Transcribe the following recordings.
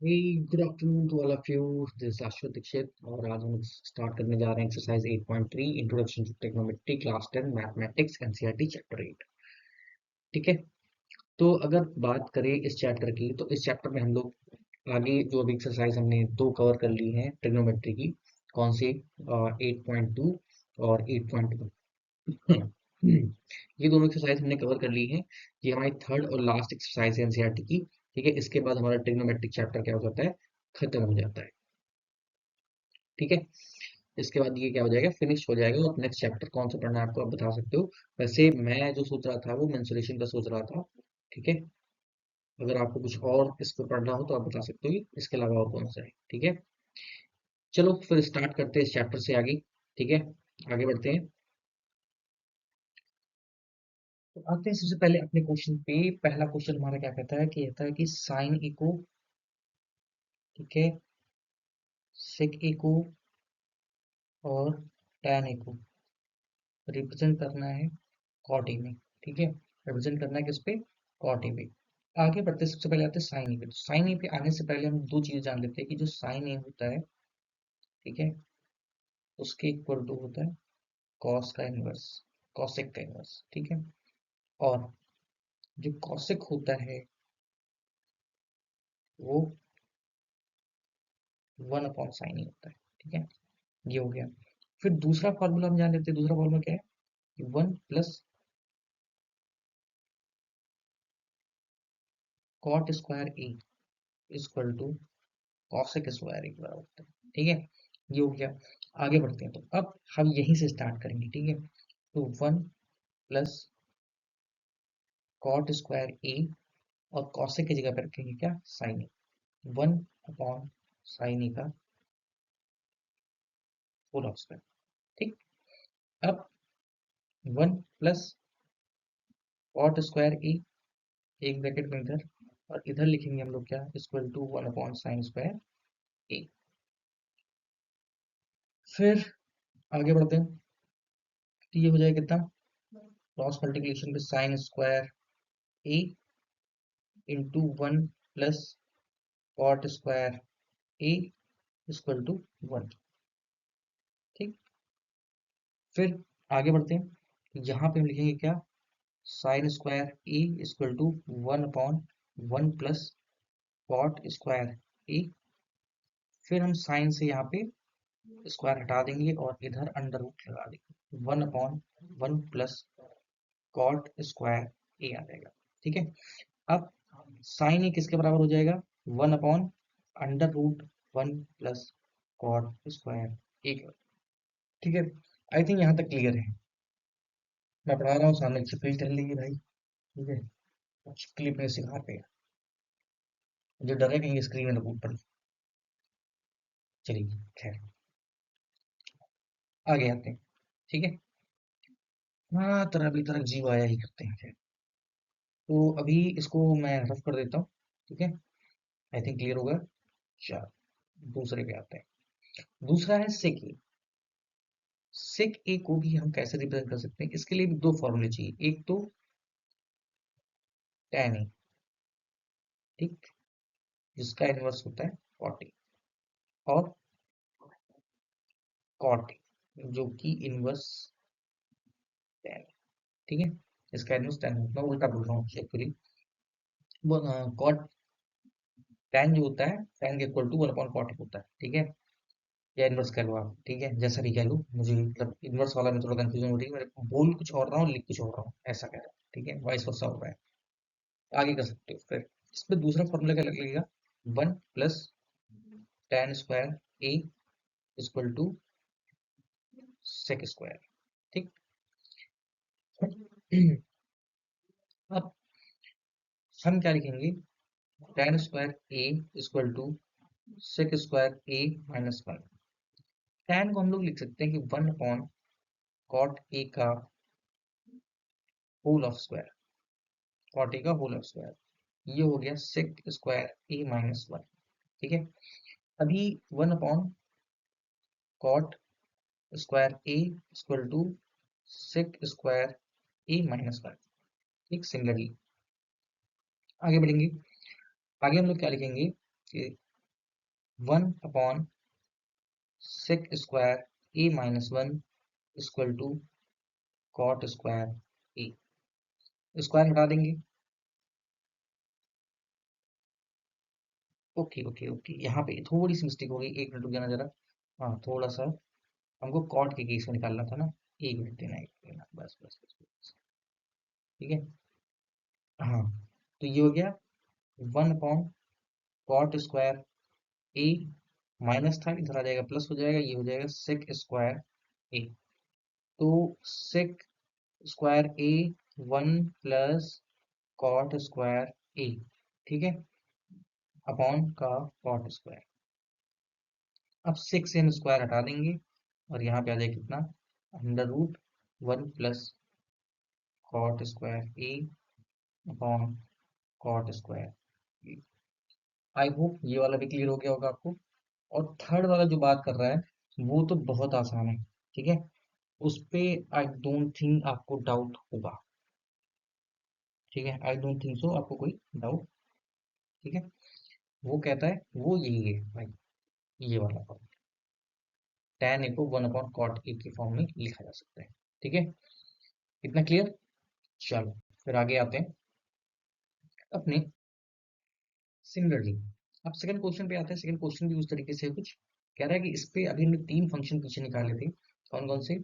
Hey, good afternoon to all of you. This is Ashwat Dikshit और आज हम start करने जा रहे हैं exercise 8.3 introduction to trigonometry class 10 mathematics NCERT chapter 8। ठीक है। तो अगर बात करें इस चैप्टर की तो इस चैप्टर में हम लोग आगे जो अभी एक्सरसाइज हमने दो कवर कर ली हैं ट्रिग्नोमेट्री की। कौन सी? 8.2 और 8.1। ये दोनों एक्सरसाइज हमने कवर कर ली है। ये हमारी थर्ड और लास्ट एक्सरसाइज है एनसीईआरटी की। ठीक है, इसके बाद हमारा ट्रिग्नोमेट्रिक चैप्टर क्या हो जाता है, खत्म हो जाता है। ठीक है, इसके बाद ये क्या हो जाएगा, फिनिश हो जाएगा। और नेक्स्ट चैप्टर कौन सा पढ़ना है आपको आप बता सकते हो। वैसे मैं जो सोच रहा था वो मेंसुरेशन का सोच रहा था। ठीक है, अगर आपको कुछ और इस पर पढ़ना हो तो आप बता सकते हो कि इसके अलावा और कौन सा है। ठीक है, चलो फिर स्टार्ट करते हैं इस चैप्टर से आगे। ठीक है, आगे बढ़ते हैं। तो आते हैं सबसे पहले अपने क्वेश्चन पे। पहला क्वेश्चन हमारा क्या कहता है कि साइन इको, ठीक है, सेक इको और tan इको रिप्रेजेंट करना है कॉट ए में। ठीक है, रिप्रेजेंट करना है किस पे, कॉट ए पे। आगे बढ़ते सबसे पहले आते हैं साइन ए पे। तो साइन ए पे आने से पहले हम दो चीजें जान लेते हैं कि जो साइन ए होता है, ठीक है, उसके इक्वल टू होता है कॉस का इनवर्स, कॉसेक का इनवर्स। ठीक है, और जो कॉसेक होता है वो 1/sin ए होता है। ठीक है, ये हो गया। फिर दूसरा फॉर्मूला हम जान लेते हैं। दूसरा फॉर्मूला क्या है कि 1+cot² A equal to cosec square एक बराबर होता है। ठीक है, ये हो गया। आगे बढ़ते हैं। तो अब हम यहीं से स्टार्ट करेंगे। ठीक है, तो 1+cot² ए और कॉसेक की जगह पर रखेंगे क्या, साइन ए। 1/sin ए का होल स्क्वायर। ठीक, अब 1+cot² ए एक ब्रैकेट में इधर, और इधर लिखेंगे हम लोग क्या, इक्वल टू 1/sin² ए। फिर आगे बढ़ते हैं। तो ये हो जाएगा कितना, क्रॉस मल्टीप्लिकेशन पे sine square A into 1+cot² A equal to 1। ठीक, फिर आगे बढ़ते हैं। यहाँ पे हम लिखेंगे क्या, sine square A equal to 1/1+cot² ए। फिर हम साइन से यहाँ पे स्क्वायर हटा देंगे और इधर अंडर रूट लगा देंगे। 1/1+cot² ए आ जाएगा। ठीक है, अब साइन ए किसके बराबर हो जाएगा, 1/√1+cot² ए। ठीक है, आई थिंक यहाँ तक क्लियर है। मैं पढ़ा रहा हूँ, सामने छिपकली चल रही है भाई। ठीक है, छिपकली अपने शिकार पे है। जो डर है कहीं स्क्रीन में ऊपर। चलिए खैर, आगे आते हैं। ठीक है, हाँ तरह भी तरह जीव आया ही करते हैं। खैर, तो अभी इसको मैं रफ कर देता हूँ। ठीक है, आई थिंक क्लियर होगा। चलो दूसरे पे आते हैं। दूसरा है सेक ए। सेक ए को भी हम कैसे रिप्रेजेंट कर सकते हैं, इसके लिए भी दो फॉर्मूले चाहिए। एक तो tan ए, ठीक, जिसका इनवर्स होता है cot ए, और cot ए जो कि इनवर्स tan है। ठीक है, इसका इनवर्स tan है। मैं उल्टा बोल रहा हूँ एक्चुअली। cot tan जो होता है, tan के इक्वल टू 1/cot होता है। ठीक है, या इनवर्स कह लो आप। ठीक है, जैसा भी कह लो, मुझे मतलब इनवर्स वाला में थोड़ा कंफ्यूजन हो रही है। मैं बोल कुछ और रहा हूँ, लिख कुछ और रहा हूँ, ऐसा कह रहा हूँ। ठीक है, वाइस वर्सा हो रहा है। आगे कर सकते हो। फिर इसमें दूसरा फॉर्मूला क्या लगेगा, 1+tan² A equal to sec square. ठीक, अब हम क्या लिखेंगे, tan² A equal to sec² A -1। tan को हम लोग लिख सकते हैं कि 1/cot ए का होल ऑफ स्क्वायर, cot ए का होल ऑफ स्क्वायर। ये हो गया sec² ए -1। ठीक है, अभी 1/cot² A equal to sec² A -1। ठीक, सिमिलरली आगे बढ़ेंगे। आगे हम लोग क्या लिखेंगे कि 1/sec² a माइनस 1 equal to cot square A. Square हटा देंगे। ओके ओके ओके, यहाँ पे थोड़ी सी मिस्टेक हो गई, एक मिनट रुक जाना जरा। हाँ थोड़ा सा, हमको कॉट के केस में निकालना था ना। एक मिनट देना, एक मिनट देना, बस बस बस बस। ठीक है। हाँ, तो ये हो गया 1/cot² ए माइनस था, इधर आ जाएगा प्लस हो जाएगा, ये हो जाएगा sec² ए। तो sec² ए 1 + cot² ए, ठीक है, अपॉन का कॉट स्क्वायर। अब 6 से हम स्क्वायर हटा देंगे और यहाँ पे आ जाएगा कितना, √1 + cot² A upon cot² A. I hope ये वाला भी क्लियर हो गया होगा आपको। और थर्ड वाला जो बात कर रहा है वो तो बहुत आसान है, ठीक है, उस पे आई डोंट थिंक आपको डाउट होगा। ठीक है, आई डोंट थिंक सो आपको कोई डाउट। ठीक है, वो कहता है, वो यही है भाई, ये वाला फॉर्म, tan a को 1/cot a के फॉर्म में लिखा जा सकता है। ठीक है, इतना क्लियर। चलो फिर आगे आते हैं अपने सिमिलरली। अब सेकंड क्वेश्चन पे आते हैं। सेकंड क्वेश्चन भी उस तरीके से है कुछ। कह रहा है कि इस पे अभी हमने 3 फंक्शन पीछे निकाले थे, कौन कौन से,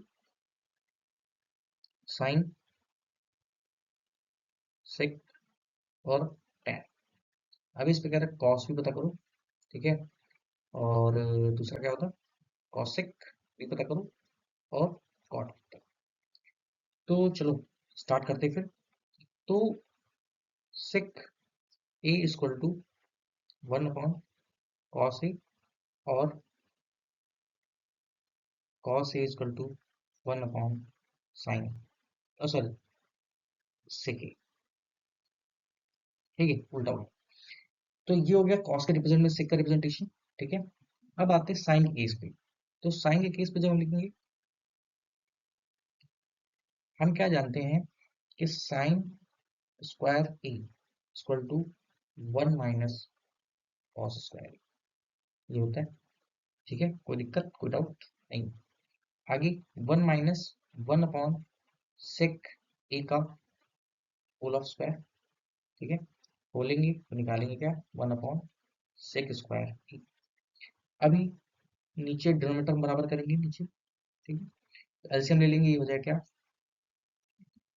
साइन, सेक और tan। अब इस पे कह रहा है कॉस भी पता करो, ठीक है, और दूसरा क्या होता है, कॉसेक भी पता करो, और कॉट। तो चलो स्टार्ट करते हैं फिर। तो सेक ए इक्वल टू 1/cos ए, और cos a equal to 1/sin, sorry sec A. ठीक है, उल्टा उल्टा। तो ये हो गया कॉस के रिप्रेजेंट में सेक का रिप्रेजेंटेशन। ठीक है, अब आते हैं साइन के केस पे। तो साइन के केस पे जब हम लिखेंगे, हम क्या जानते हैं कि sine square A equal to 1 - cos², ये होता है। ठीक है, कोई दिक्कत, कोई डाउट नहीं। आगे 1 - 1/सेक ए का होल ऑफ स्क्वायर। ठीक है, खोलेंगे तो निकालेंगे क्या, 1/sec² ए। अभी नीचे डिनोमिनेटर बराबर करेंगे नीचे। ठीक है, एलसीएम ले लेंगे, ये हो जाएगा क्या,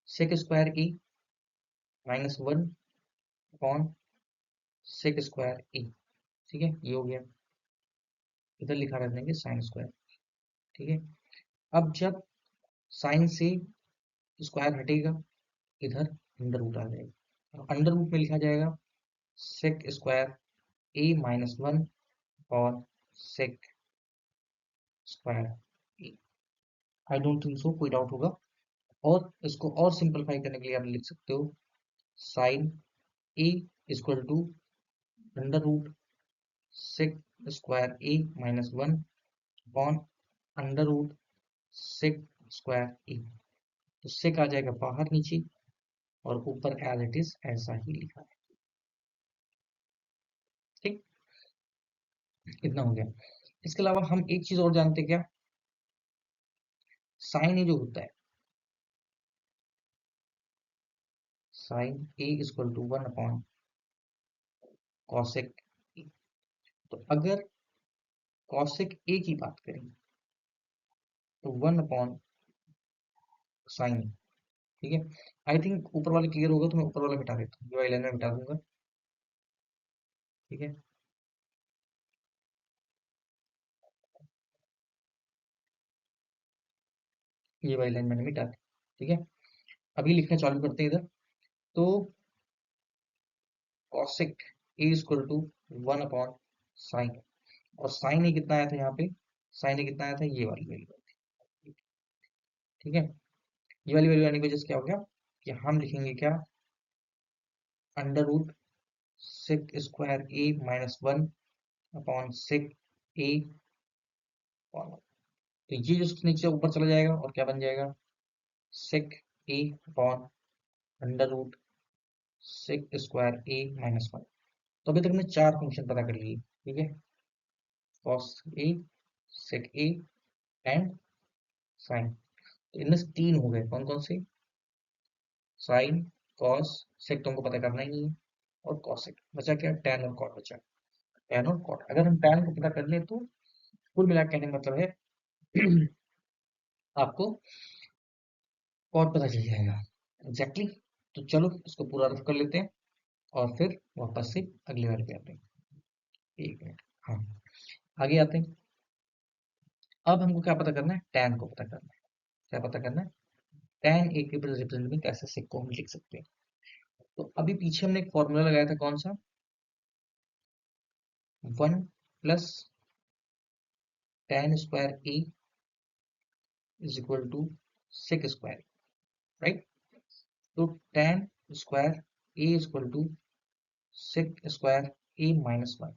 sec² ए माइनस 1/sec² ए। ठीक है, ये हो गया, इधर लिखा रख देंगे साइन स्क्वायर। ठीक है, अब जब साइन से स्क्वायर हटेगा, इधर अंडर रूट आ जाएगा, अंडर रूट में लिखा जाएगा sec² ए माइनस 1 और sec² A. I don't think सो कोई डाउट होगा। और इसको और सिंपलीफाई करने के लिए आप लिख सकते हो sine A equal to √sec² A minus 1 upon √sec² A. तो सेक आ जाएगा बाहर नीचे, और ऊपर एज इट इज ऐसा ही लिखा है। ठीक, इतना हो गया। इसके अलावा हम एक चीज और जानते हैं क्या, साइन ए जो होता है, sine A equal to 1/cosec A. तो अगर कॉसेक ए की बात करें तो 1/sin ए। ठीक है, आई थिंक ऊपर वाले क्लियर होगा, तो मैं ऊपर वाला मिटा देता हूँ, ये वाली लाइन में मिटा दूंगा। ठीक है, ये वाली लाइन मैंने मिटा दी। ठीक है, अभी लिखना चालू करते हैं इधर। तो cosec A equal to 1/sin, और साइन ए कितना आया था यहाँ पे, साइन ए कितना आया था, ये वाली वैल्यू। ठीक है, ये वाली वैल्यू आने की वजह से क्या हो गया कि हम लिखेंगे क्या, √sec² A minus 1 upon sec ए। तो ये जो नीचे ऊपर चला जाएगा और क्या बन जाएगा, सेक ए अपॉन √sec² ए माइनस 1। तो अभी तक हमने 4 फंक्शन पता कर लिए। ठीक है, cos A, sec A and sine. तो इनमें से तीन हो गए, कौन कौन से? साइन, कॉस, सेक तुमको पता करना ही नहीं है, और कॉसेक। बचा क्या? टैन और कॉट बचा। टैन और कॉट, अगर हम टैन को पता कर ले तो कुल मिला के कहने का मतलब है आपको कॉट पता चल जाएगा एग्जैक्टली। तो चलो इसको पूरा रफ कर लेते हैं और फिर वापस से अगले वाले पे आते हैं। एक मिनट, हाँ, आगे आते हैं। अब हमको क्या पता करना है? टैन को पता करना है। क्या पता करना है? टैन ए के रिप्रेजेंट में कैसे सेक को हम लिख सकते हैं? तो अभी पीछे हमने एक फॉर्मूला लगाया था, कौन सा? 1 + tan square A is equal to sec square, right? तो tan square A is equal to sec square A minus 1।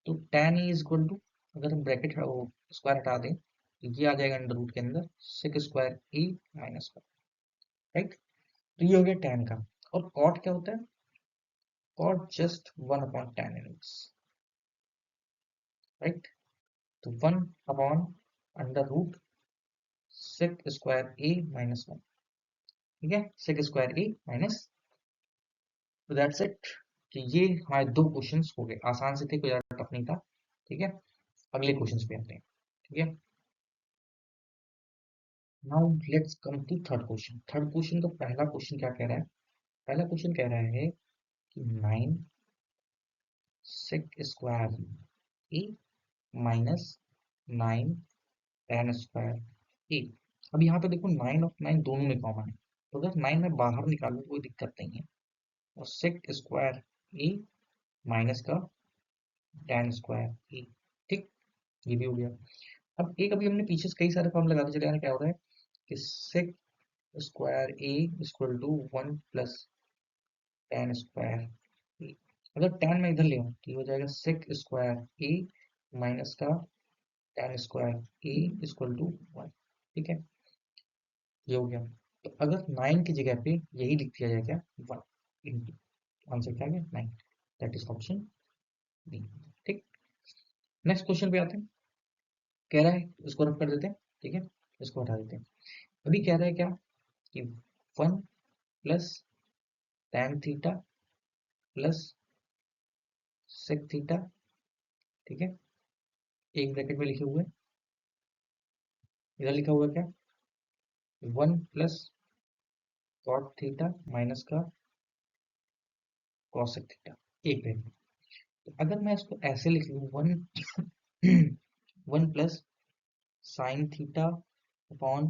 तो tan A is equal to, अगर हम ब्रैकेट स्क्वायर हटा दें तो ये आ जाएगा अंडर रूट के अंदर सेक स्क्वायर ए माइनस 1, राइट? तो ये हो गया tan का। और कॉट क्या होता है? Cot just 1/tan inverse, right? तो 1/अंडर root sec square A minus 1, ठीक है? सेक स्क्वायर ए माइनस, तो दैट्स इट। कि ये हमारे दो क्वेश्चंस हो गए, आसान से थे, कोई ज्यादा टफ नहीं था, ठीक है? अगले क्वेश्चंस पे आते हैं, ठीक है? Now let's come to third question. Third question का पहला क्वेश्चन क्या कह रहा है? पहला क्वेश्चन कह रहा है कि 9 सेक square A minus 9 tan square ए। अब यहाँ पे देखो 9 और 9 दोनों में कॉमन है, तो अगर 9 में बाहर निकालू कोई दिक्कत नहीं है। और सेक स्क्वायर ए माइनस का tan स्क्वायर ए, ठीक? ये भी हो गया। अब एक अभी हमने पीछे से कई सारे फॉर्म लगाते चले, क्या हो रहा है कि sec square A equal to 1 + tan square A. अगर tan में इधर ले आऊं तो ये हो जाएगा सेक स्क्वायर ए माइनस का tan square A equal to 1, ठीक है? ये हो गया। तो अगर 9 की जगह पे यही लिख दिया जाए, क्या? 1 इंटू, आंसर क्या आ गया? 9। दैट इज ऑप्शन बी, ठीक? नेक्स्ट क्वेश्चन पे आते हैं। कह रहा है, इसको रख कर देते हैं, ठीक है? इसको हटा देते हैं। अभी कह रहा है क्या कि 1 + tan theta plus sec theta, ठीक है? एक ब्रैकेट में लिखे हुए, इधर लिखा हुआ क्या? 1 + cot थीटा माइनस का कॉसेक थीटा, एक ब्रैकेट। तो अगर मैं इसको ऐसे लिख लूँ, 1 + sin theta upon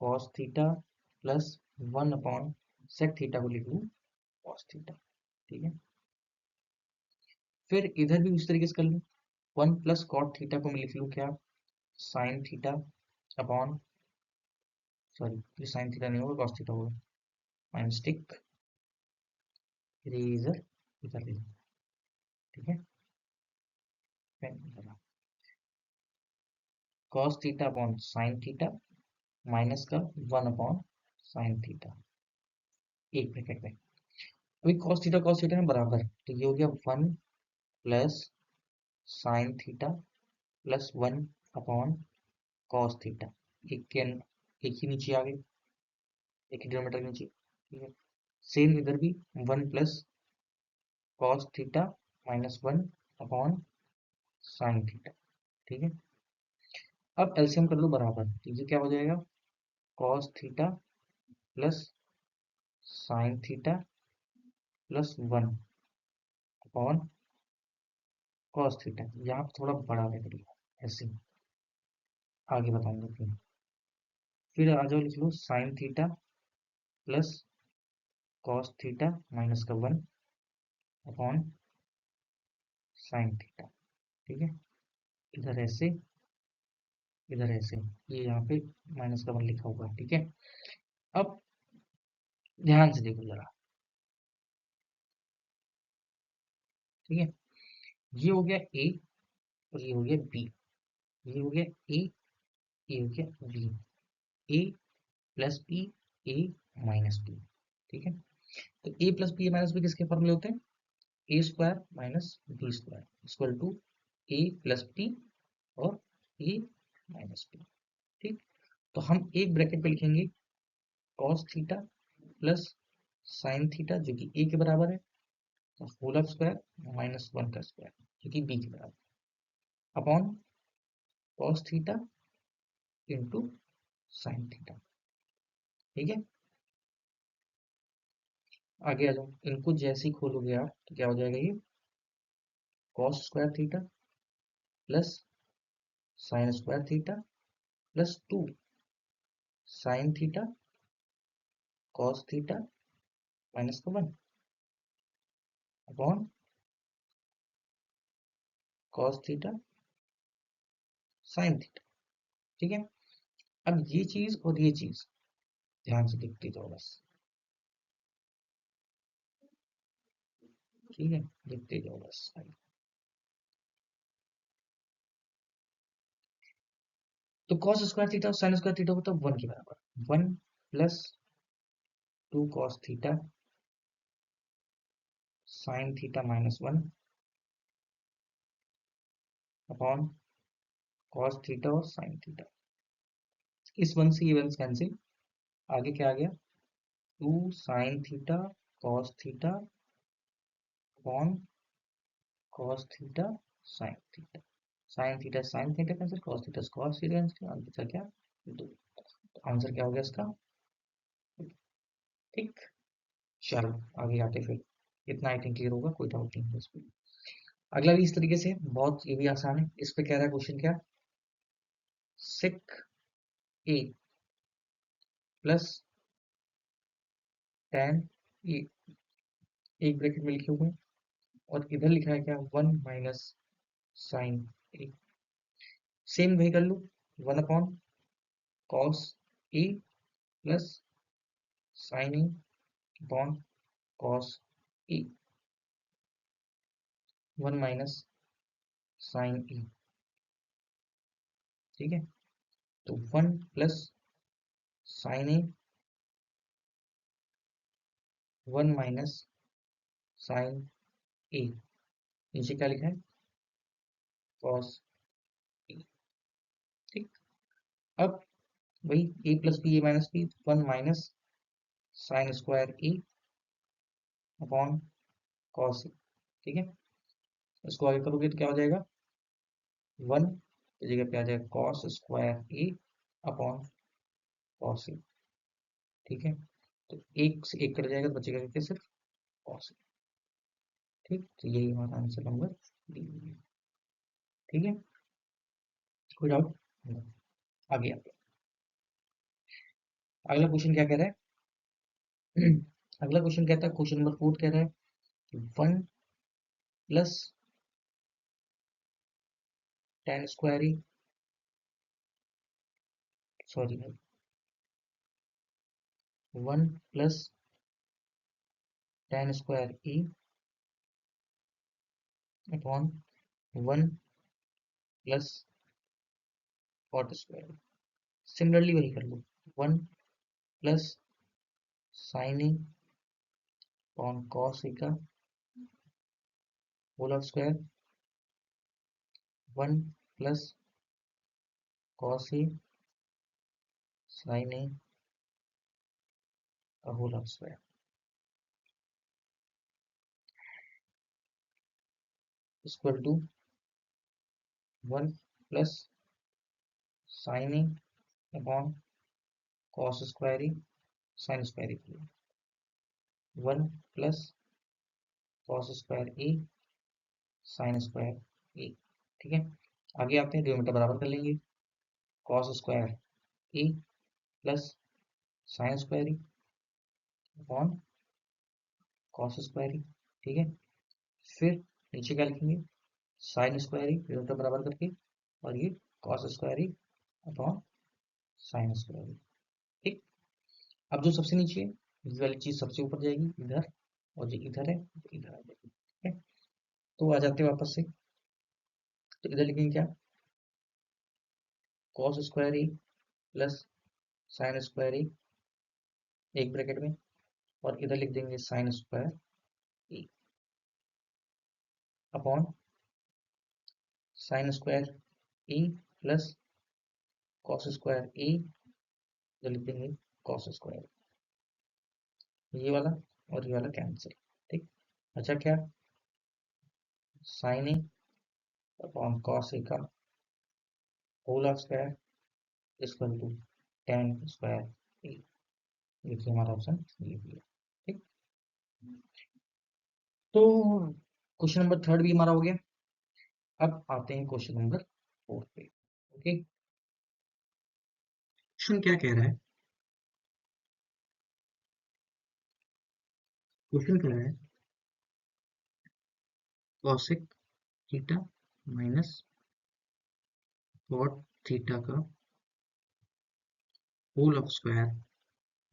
cos theta plus 1/sec theta को लिख लूँ कॉस थीटा, ठीक है? फिर इधर भी उस तरीके से कर लूँ, 1 + cot थीटा को मैं लिख लूँ क्या? साइन थीटा अपॉन, सॉरी ये साइन थीटा नहीं होगा, कॉस थीटा होगा। माइनस टिक, इरेजर इधर ले, ठीक है? Cos theta upon sine theta minus का 1/sin थीटा, एक ब्रैकेट में। अभी कॉस थीटा में बराबर, तो ये हो गया 1 + sin theta plus 1/cos theta. एक के एक ही नीचे आ गए, एक ही डिनोमीटर के नीचे, ठीक है? सेम इधर भी 1 + cos theta minus 1/sin theta, ठीक है? अब एलसीएम कर लो बराबर, तो ये क्या हो जाएगा? cos theta plus sine theta plus 1/cos theta. यहाँ पे थोड़ा बड़ा लिख लिया ऐसे, आगे बताऊंगा क्यों। फिर आ जाओ, लिख लो sine theta plus cos theta minus का 1/sin थीटा, ठीक है? इधर ऐसे, इधर ऐसे, ये यहाँ पे माइनस का 1 लिखा हुआ है, ठीक है? अब ध्यान से देखो जरा, ठीक है? ये हो गया ए और ये हो गया बी, ये हो गया ए, ये हो गया B, A plus B, A minus B, ठीक है? तो A plus B minus B किसके फॉर्मूले होते हैं? A square minus B square equal to A plus P और ए माइनस पी। ठीक, तो हम एक ब्रैकेट पे लिखेंगे cos theta plus sine theta जो कि ए के बराबर है, तो होल ऑफ स्क्वायर माइनस 1 का स्क्वायर जो कि बी के बराबर upon cos theta into sine theta. ठीक है, आगे आ जाओ, इनको जैसे ही खोलोगे आप तो क्या हो जाएगा, ये cos square theta plus sine square theta plus 2 sign theta cos theta minus का 1 upon cos theta sine theta. ठीक है, अब ये चीज और ये चीज ध्यान से देखते जाओ बस। ठीक है, देखते जाओ बस। तो कॉस स्क्वायर थीटा और साइन स्क्वायर थीटा होता है 1 के बराबर, 1 plus 2 cos theta sine theta minus 1 upon cos theta और साइन थीटा। इस 1 से ये 1 कैंसिल, आगे क्या आ गया, 2 sign theta cos theta upon cos theta sine theta. Sine theta cancel, cos theta cancel, answer क्या, 2। तो आंसर क्या हो गया इसका। ठीक, चलो आगे आते फिर, इतना आई थिंक क्लियर होगा, कोई डाउट नहीं है इस पे। अगला भी इस तरीके से बहुत, ये भी आसान है। इस पे कह रहा है क्वेश्चन क्या, सिक ए प्लस टेन ए, एक ब्रैकेट में लिखे हुए हैं, और इधर लिखा है क्या, 1 माइनस साइन ए। सेम वही कर लो, 1 upon cos A plus sine A upon cos A, 1 minus sine A. ठीक है, तो 1 plus sine A, 1 minus sine A, नीचे क्या लिखा है, कॉस ए। ठीक, अब वही A plus B A minus B, 1 minus sine square A upon cos A. ठीक है, इसको आगे करोगे तो क्या हो जाएगा, 1 की जगह पे आ जाएगा cos square A upon cos A. ठीक है, तो एक से एक कट जाएगा तो बचेगा क्या, सिर्फ कॉस ए। ठीक, तो यही हमारा आंसर नंबर डी है। ठीक है, कोई डाउट, आगे आगे। अगला क्वेश्चन क्या कह रहा है अगला क्वेश्चन कहता है, क्वेश्चन नंबर 4 कह रहा है 1 plus tan square A, sorry 1 plus tan square A upon 1 plus cot square. Similarly वही कर लो, 1 plus sine A upon cos A का whole of square, 1 plus cos A sine A का whole of square equal to 1 plus sine A upon cos square A sine square A, 1 plus cos square A sine square A. ठीक है, आगे आते हैं, denominator बराबर कर लेंगे, cos square A plus sine square A upon cos square A. ठीक है, फिर नीचे क्या लिखेंगे, साइन स्क्वायर ए डिनोमिनेटर बराबर करके, और ये cos square A upon sine square A. ठीक, अब जो सबसे नीचे है ये वाली चीज सबसे ऊपर जाएगी इधर, और जो इधर है वो इधर आ जाएगी। ठीक है, तो आ जाते हैं वापस से, तो इधर लिखेंगे क्या, cos square A plus sine square ए, एक ब्रैकेट में, और इधर लिख देंगे sign square A upon sine square A plus cos square ए, तो लिख देंगे कॉस स्क्वायर, ये वाला और ये वाला कैंसिल। ठीक, अच्छा क्या, sine A upon cos A का whole of square equal to tan square A, देखिए हमारा ऑप्शन ये भी है। ठीक, तो क्वेश्चन नंबर थर्ड भी हमारा हो गया। अब आते हैं क्वेश्चन नंबर फोर्थ पे। ओके, क्वेश्चन क्या कह रहा है, क्वेश्चन कह रहा है cosec theta minus cot theta का होल ऑफ स्क्वायर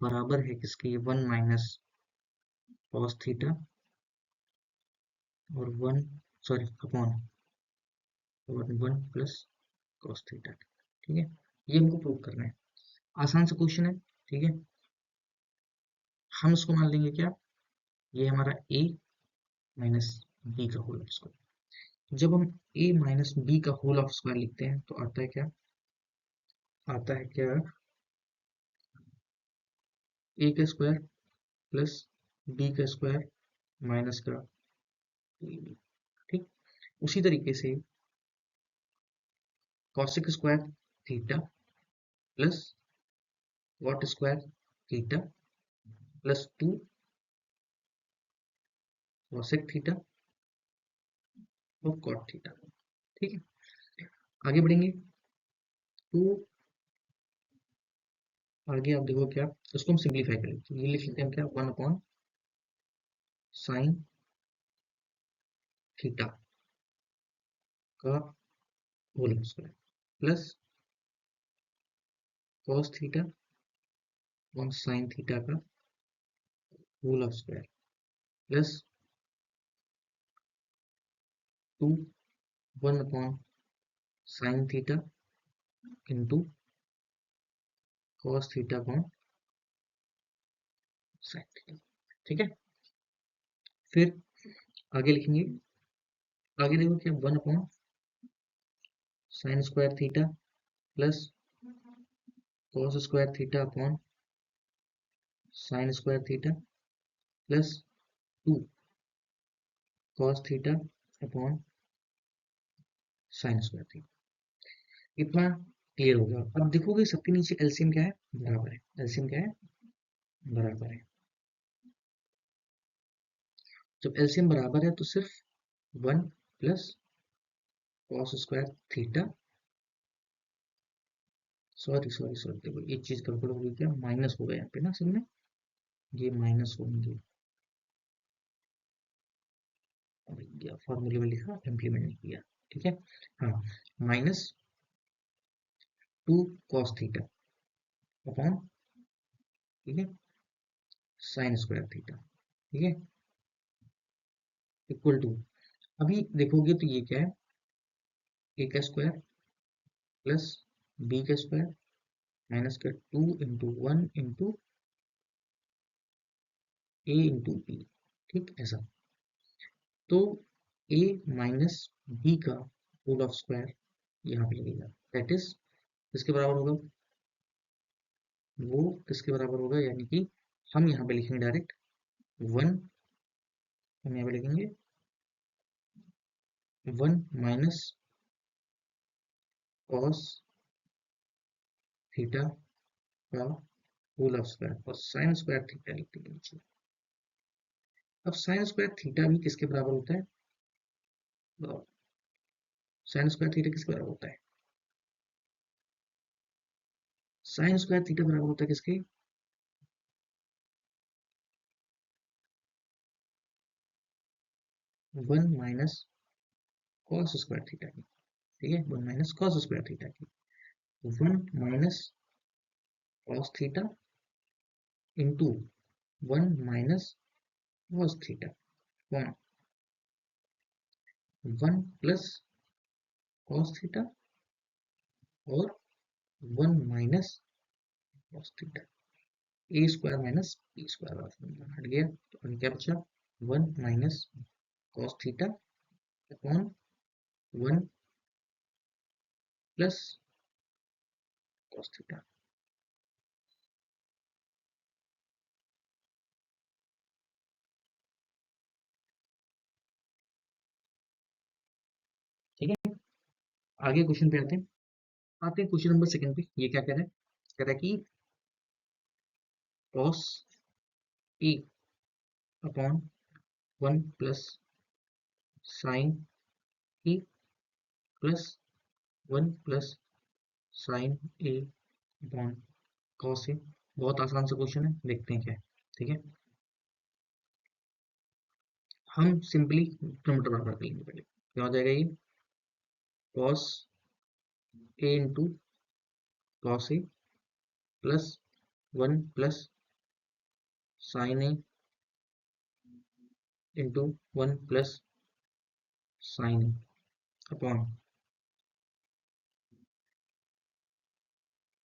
बराबर है किसके, वन माइनस कॉस थीटा और वन, सॉरी अपॉन और वन प्लस कॉस थीटा। ठीक है, ये हमको प्रूव करना है, आसान सा क्वेश्चन है। ठीक है, हम इसको मान लेंगे क्या, ये हमारा a माइनस बी का होल ऑफ स्क्वायर। जब हम a माइनस बी का होल ऑफ स्क्वायर लिखते हैं तो आता है क्या, आता है क्या, a का स्क्वायर प्लस b का स्क्वायर माइनस का ab। ठीक, उसी तरीके से cosec square theta plus cot square theta plus two cosec theta और कॉट थीटा। ठीक है, आगे बढ़ेंगे तो आगे आप देखो क्या, इसको हम सिंप्लीफाई करें तो ये लिख लेते हैं क्या, वन अपॉन साइन थीटा का whole square plus cos theta upon sine theta का whole of square plus two one upon sine theta into cos theta upon sine theta. ठीक है, फिर आगे लिखेंगे, आगे देखो क्या, one upon sine square theta plus cos square theta upon sine square theta plus two cos theta upon sine square theta. इतना clear होगा। अब देखोगे सबके नीचे एलसीएम क्या है, बराबर है, एलसीएम क्या है, बराबर है। जब एलसीएम बराबर है तो सिर्फ one plus cos square theta, sorry sorry sorry, देखो एक चीज गड़बड़ हो गई, क्या माइनस हो गया यहाँ पे ना, असल में ये माइनस होंगे, फॉर्मूले में लिखा इम्प्लीमेंट नहीं किया। ठीक है, हाँ, minus two cos theta upon, ठीक है, साइन स्क्वायर थीटा, ठीक है, इक्वल टू, अभी देखोगे तो ये क्या है, ए का स्क्वायर प्लस बी का स्क्वायर माइनस का टू इंटू वन इंटू ए इंटू बी। ठीक, ऐसा, तो a माइनस बी का होल ऑफ स्क्वायर यहाँ पे लगेगा, दैट इज किसके बराबर होगा, वो किसके बराबर होगा, यानी कि हम यहाँ पे लिखेंगे डायरेक्ट वन, हम यहाँ पे लिखेंगे वन माइनस कॉस थीटा का होल ऑफ स्क्वायर और साइन स्क्वायर थीटा लिखते हैं नीचे। अब साइन स्क्वायर थीटा भी किसके बराबर होता है, साइन स्क्वायर थीटा किसके बराबर होता है, साइन स्क्वायर थीटा बराबर होता है किसके, one minus cos square theta की। ठीक है, one minus cos square theta की, one minus cos theta into one minus cos theta upon one plus cos theta और one minus cos theta, A square minus B square वाला formula हट गया, तो अभी क्या बचा, one minus cos theta upon one plus cos theta. ठीक है, आगे क्वेश्चन पे आते हैं क्वेश्चन नंबर सेकंड पे। ये क्या कह रहा है? कह रहा है कि cos A upon 1 plus sine A plus 1 plus sine A upon cos ए। बहुत आसान सा क्वेश्चन है, देखते हैं क्या है। ठीक है, हम सिंपली टर्म बराबर कर लेंगे। पहले क्या हो जाएगा? ये cos A into cos A plus 1 plus sine A into 1 plus sine A upon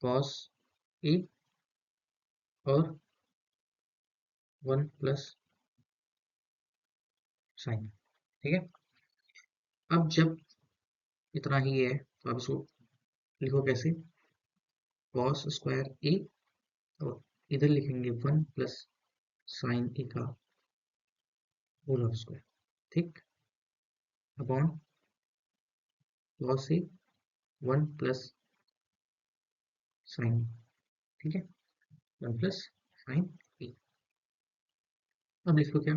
cos A और 1 प्लस साइन। ठीक है, अब जब इतना ही है तो आप इसको लिखो कैसे? कॉस स्क्वायर ए और इधर लिखेंगे 1 प्लस साइन ए का होल स्क्वायर। ठीक, upon cos A 1 plus sign. ठीक है, 1 प्लस साइन ए। अब लिखो क्या?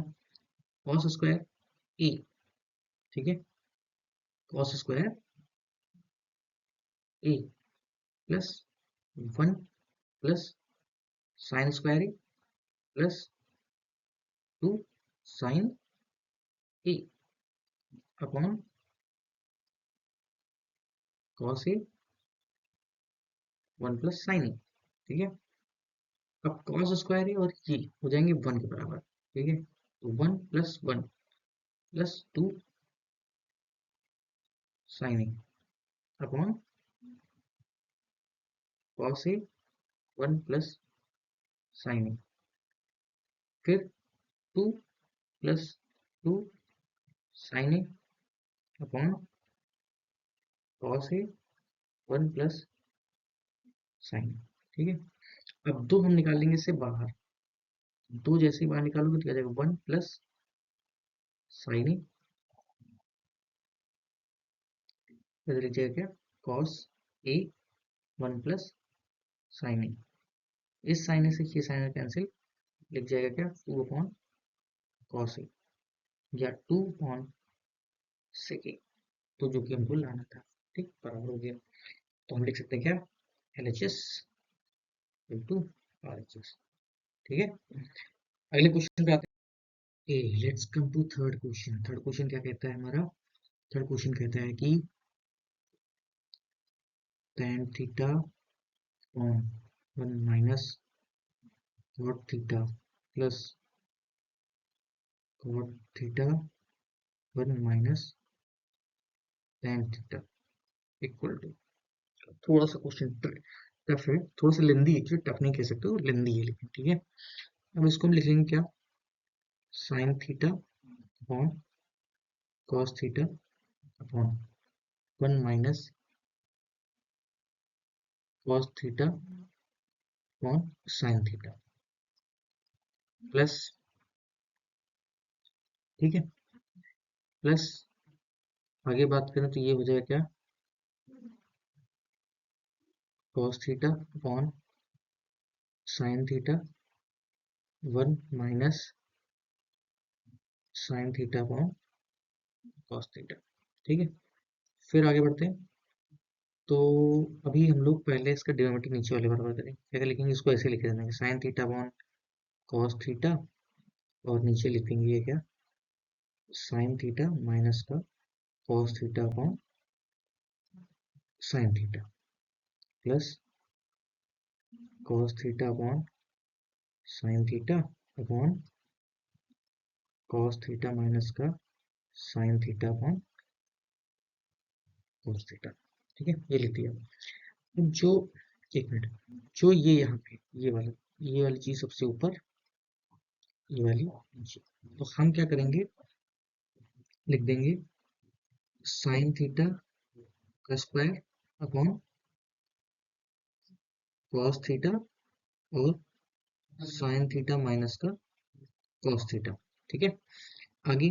Cos square A. ठीक है, cos square A plus 1 plus sine square A plus 2 sine A upon cos A 1 plus sine A. ठीक है, अब कॉस स्क्वायर ए और ये हो जाएंगे 1 के बराबर। ठीक है, तो 1 plus 1 plus 2 sine A upon cos A 1 plus sine ए, फिर 2 plus 2 sine A upon cos A 1 plus sign. ठीक है, अब 2 हम निकालेंगे इससे बाहर। 2 जैसे ही बाहर निकालोगे तो क्या जाएगा? 1 प्लस साइन ए, इधर लिख जाएगा क्या? कॉस ए 1 प्लस साइन ए। इस साइन ए से ये साइन ए कैंसिल, लिख जाएगा क्या? 2 अपॉन कॉस ए या 2 अपॉन सेक ए, तो जो कि हमको लाना था। ठीक, बराबर हो गया। तो हम लिख सकते हैं क्या? L H S into R H S. ठीक है, अगले क्वेश्चन पे आते हैं। Let's come to third question. Third question क्या कहता है हमारा? थर्ड क्वेश्चन कहता है कि tan theta on 1 minus cot theta plus cot theta 1 minus tan theta equal to. थोड़ा सा क्वेश्चन टफ है, थोड़ा सा लेंदी है, टफ नहीं कह सकते हो, लेंदी है लेकिन। ठीक है, अब इसको हम लिखेंगे क्या? Sine theta upon cos theta upon 1 minus cos theta upon sine theta plus. ठीक है, प्लस आगे बात करें तो ये हो जाएगा क्या? Cos theta upon sine theta 1 minus sign theta upon cos theta. ठीक है, फिर आगे बढ़ते हैं। तो अभी हम लोग पहले इसका डेरिवेटिव नीचे वाले बराबर करेंगे। क्या लिखेंगे? इसको ऐसे लिख देंगे, sine theta upon cos theta और नीचे लिखेंगे ये क्या? साइन थीटा माइनस का cos theta upon sine theta plus cos theta upon sine theta upon cos theta minus का sine theta upon cos theta. ठीक है, ये लिख दिया। अब जो, एक मिनट, जो ये यहाँ पे ये वाली चीज सबसे ऊपर, ये वाली नीचे, तो हम क्या करेंगे? लिख देंगे साइन थीटा का स्क्वायर अपॉन कॉस थीटा और साइन थीटा माइनस का कॉस थीटा। ठीक है, आगे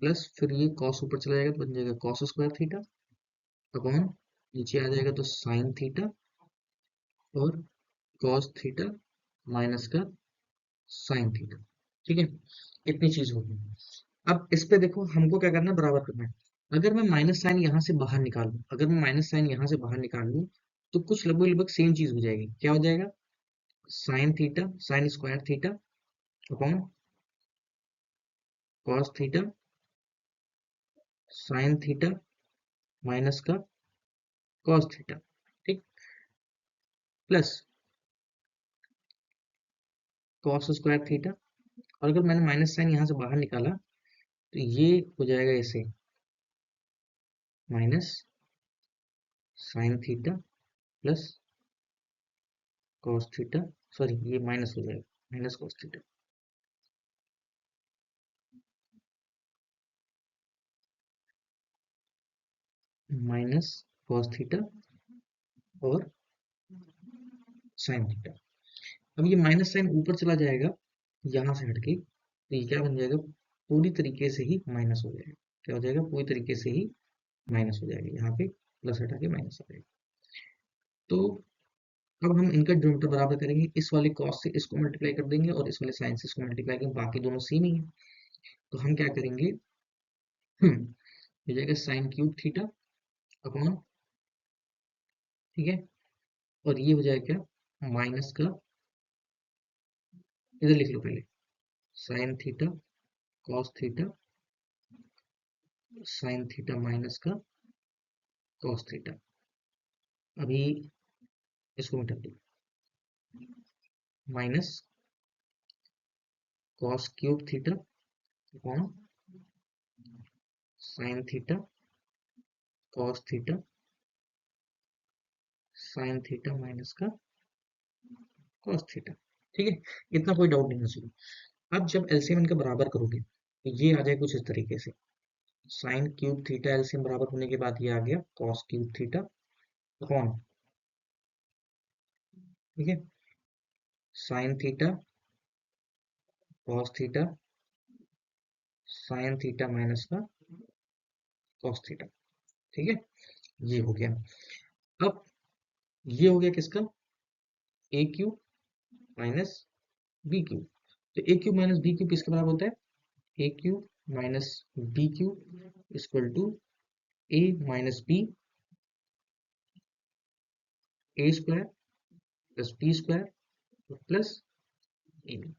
प्लस फिर ये कॉस ऊपर चला जाएगा तो बन जाएगा कॉस स्क्वायर थीटा अपॉन नीचे आ जाएगा तो साइन थीटा और कॉस थीटा माइनस का साइन थीटा। ठीक है, इतनी चीज होगी। अब इस पे देखो हमको क्या करना है, बराबर करना है। अगर मैं माइनस साइन यहाँ से बाहर निकाल लूँ, अगर मैं माइनस साइन यहाँ से बाहर निकाल लूँ तो कुछ लगभग लगभग सेम चीज हो जाएगी। क्या हो जाएगा, sine theta sine square theta upon cos theta sine theta minus का कॉस थीटा। ठीक, प्लस कॉस स्क्वायर थीटा, और अगर मैंने माइनस साइन यहाँ से बाहर निकाला तो ये हो जाएगा ऐसे minus sign theta plus cos theta, sorry ये माइनस हो जाएगा minus cos theta minus cos theta और साइन थीटा। अब ये माइनस साइन ऊपर चला जाएगा यहाँ से हटके तो ये क्या बन जाएगा, पूरी तरीके से ही माइनस हो जाएगा। क्या हो जाएगा, पूरी तरीके से ही माइनस हो जाएगा, यहाँ पे प्लस हटा के माइनस हो जाएगा। तो अब हम इनका डिनोमिनेटर बराबर करेंगे, इस वाले कॉस से इसको मल्टीप्लाई कर देंगे और इस वाले साइन से इसको मल्टीप्लाई करेंगे, बाकी दोनों सेम ही है। तो हम क्या करेंगे, हो जाएगा साइन क्यूब थीटा अपॉन, ठीक है, और ये हो जाएगा क्या माइनस का, इधर लिख लो पहले, sign theta cos theta sine theta minus का कॉस थीटा। अभी इसको मिटा दो, minus cos cube theta upon sine theta cos theta sine theta minus का कॉस थीटा। ठीक है, इतना कोई डाउट नहीं है इसमें। अब जब एलसीएम इनका बराबर करोगे तो ये आ जाए कुछ इस तरीके से, साइन क्यूब थीटा एलसीएम बराबर होने के बाद ये आ गया कॉस क्यूब थीटा अपॉन, ठीक है, sign theta cos theta sine theta minus का कॉस थीटा। ठीक है, ये हो गया। अब ये हो गया किसका, A cube minus B cube. तो A cube minus B cube किसके बराबर होता है, A cube minus B cube equal to A minus B A square plus B square plus A B.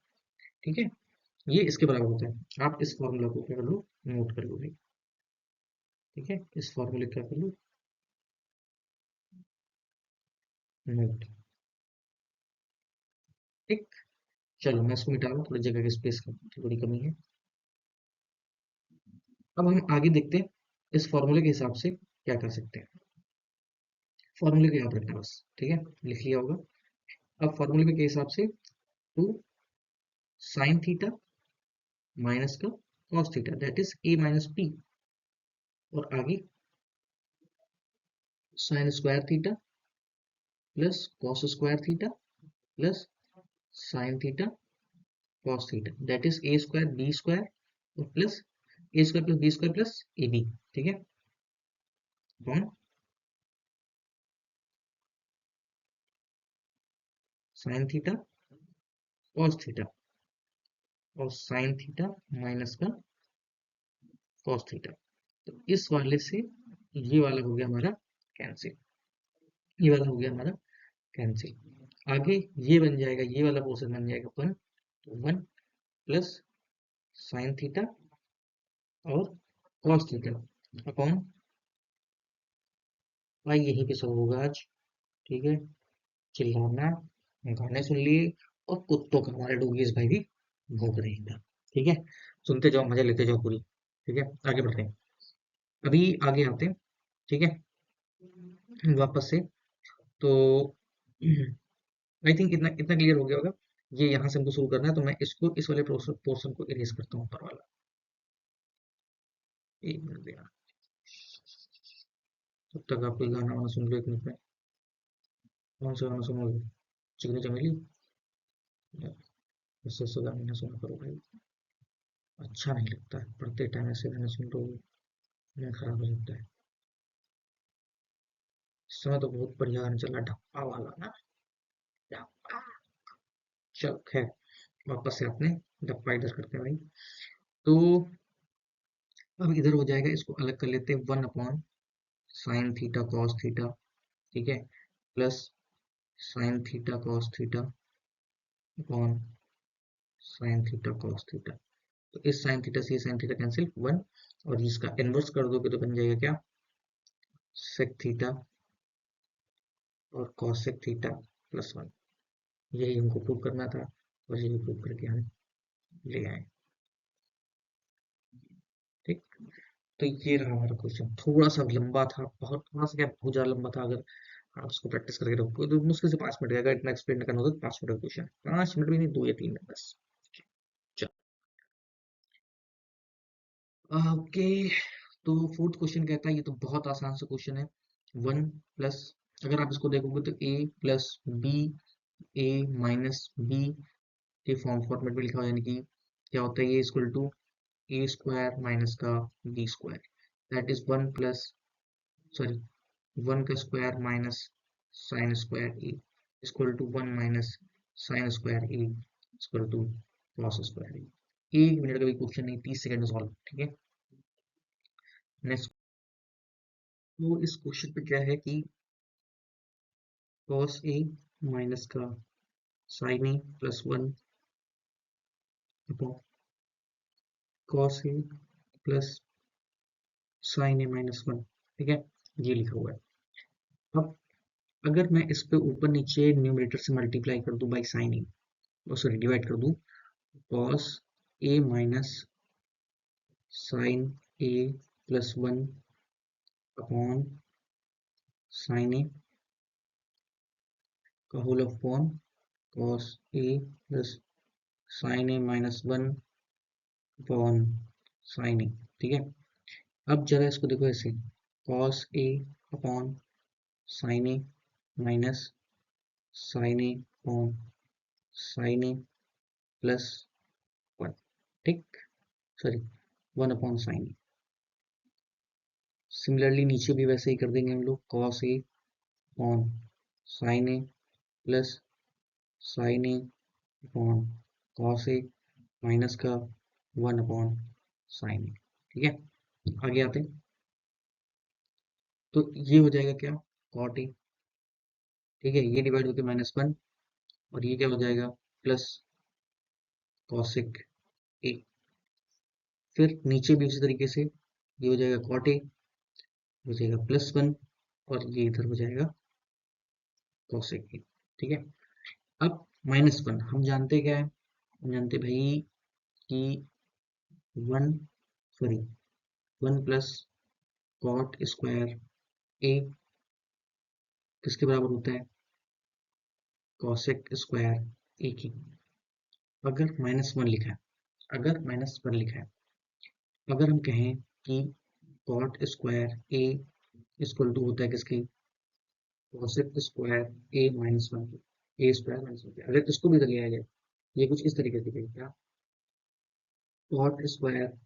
ठीक है, ये इसके बराबर होता है। आप इस फॉर्मूला को क्या कर लो, नोट कर लो भाई। ठीक है, इस फॉर्मूले क्या कर लो, नोट। ठीक, चलो मैं इसको मिटा दूं, थोड़ी जगह की स्पेस की थोड़ी कमी है। अब हम आगे देखते हैं इस फॉर्मूले के हिसाब से क्या कर सकते हैं। फॉर्मूले को याद रखना बस, ठीक है, लिख लिया होगा। अब फॉर्मूले के हिसाब से टू साइन थीटा माइनस का cos theta that is A minus B, और आगे sine square theta plus cos square theta plus sine theta cos theta that is A square B square और plus A square plus B square plus A B. ठीक है, upon sine theta cos theta और sine theta minus का cos theta. तो इस वाले से ये वाला हो गया हमारा कैंसिल, ये वाला हो गया हमारा कैंसिल। आगे ये बन जाएगा, ये वाला पोर्शन बन जाएगा वन, तो वन प्लस साइन थीटा और कॉस थीटा अपॉन, भाई यहीं पे सब होगा आज। ठीक है, चिल्लाना, गाने सुन लिए, और कुत्तों का हमारे डोगीज भाई भी भौंक रहे हैं। ठीक है, सुनते जाओ, मजा लेते जाओ पूरी। ठीक है, आगे बढ़ते हैं, अभी आगे आते हैं। ठीक है, वापस से, तो आई थिंक इतना इतना क्लियर हो गया होगा। ये यहाँ से हमको शुरू करना है, तो मैं इसको इस वाले पोर्शन को इरेज करता हूँ ऊपर वाला। एक मिनट देना, तब तक आप कोई गाना वाना सुन लो 1 मिनट में। कौन सा गाना सुनोगे? चिकनी चमेली? इससे ऐसे गाने ना सुना करो भाई, अच्छा नहीं लगता है पढ़ते टाइम ऐसे गाने सुन लो, मूड खराब हो जाता है। इस समय तो बहुत बढ़िया गाना चल रहा है, ढप्पा वाला ना, ढप्पा। चल खैर, वापस से अपने ढप्पा इधर करते हैं भाई। तो अब इधर हो जाएगा, इसको अलग कर लेते हैं, 1/sin थीटा कॉस थीटा, ठीक है, plus sin theta cos theta upon sine theta cos theta. तो इस साइन थीटा से साइन थीटा कैंसिल 1, और इसका इनवर्स कर दोगे तो बन जाएगा क्या, सेक थीटा और कॉसेक थीटा +1। यही हमको प्रूव करना था, और यही प्रूव करके हम ले आए। ठीक, तो ये रहा हमारा क्वेश्चन, थोड़ा सा लंबा था, बहुत थोड़ा सा क्या, बहुत ज्यादा लंबा था। अगर आप इसको प्रैक्टिस करके रखोगे तो मुश्किल से 5 मिनट का, अगर इतना एक्सप्लेन करना होगा तो 5 मिनट का क्वेश्चन, 5 मिनट भी नहीं, 2 या 3 मिनट बस। ओके, तो फोर्थ क्वेश्चन कहता है, ये तो बहुत आसान सा क्वेश्चन है, 1 प्लस, अगर आप इसको देखोगे तो a+b, a-b के फॉर्म फॉर्मेट में लिखा हुआ है, यानी कि क्या होता है, ये equal to A square minus का B square, that is 1 plus, sorry, 1 का square minus sine square A equal to 1 - sine square A equal to cos square A. 1 minute का भी क्वेश्चन नहीं, 30 सेकंड में सॉल्व, ठीक है। नेक्स्ट, तो इस क्वेश्चन पे क्या है कि कॉस ए माइनस का sine A +1 upon cos A plus sine A -1, ठीक है, ये लिखा हुआ है। अब अगर मैं इस पे ऊपर नीचे न्यूमरेटर से मल्टीप्लाई कर दूं by sine A, sorry divide कर दूं, cos A minus sine A +1 upon sine A का whole upon cos A plus sine A -1 upon sine A, ठीक है। अब जरा इसको देखो ऐसे, cos A upon sine A minus sine A upon sine A +1, ठीक, सॉरी 1/sin ए। Similarly नीचे भी वैसे ही कर देंगे हम लोग, cos A upon sine A plus sine A upon cos A minus का 1/sin ए, ठीक है। आगे आते हैं, तो ये हो जाएगा क्या, कॉट ए, ठीक है, ये डिवाइड होकर -1, और ये क्या हो जाएगा, प्लस कॉसिक ए। फिर नीचे भी उसी तरीके से, ये हो जाएगा कॉट ए, हो जाएगा +1, और ये इधर हो जाएगा कॉसेक ए, ठीक है। अब -1 हम जानते क्या है, हम जानते भाई कि 1, सॉरी 1 प्लस कॉट स्क्वायर ए किसके बराबर होता है, कॉसेक स्क्वायर ए की। अगर -1 लिखा है, अगर -1 लिखा है, अगर हम कहें कि cot square A equal to होता है किसके, cosec square A -1 A square -1, अगर इसको भी इधर लिया जाए, ये कुछ इस तरीके से दिखेगा क्या, cot square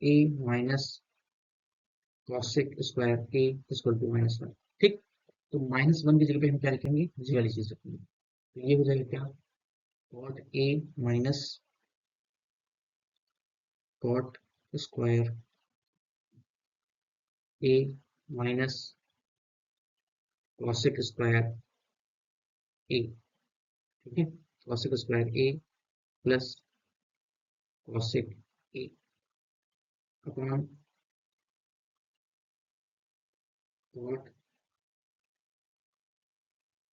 A minus cosec square A equal to -1, ठीक। तो -1 की जगह पे हम क्या लिखेंगे, ये वाली चीज रखेंगे, तो ये हो जाएगा क्या, cot A minus cot square A minus cosec square A, ठीक है, cosec square A plus cosec A upon cot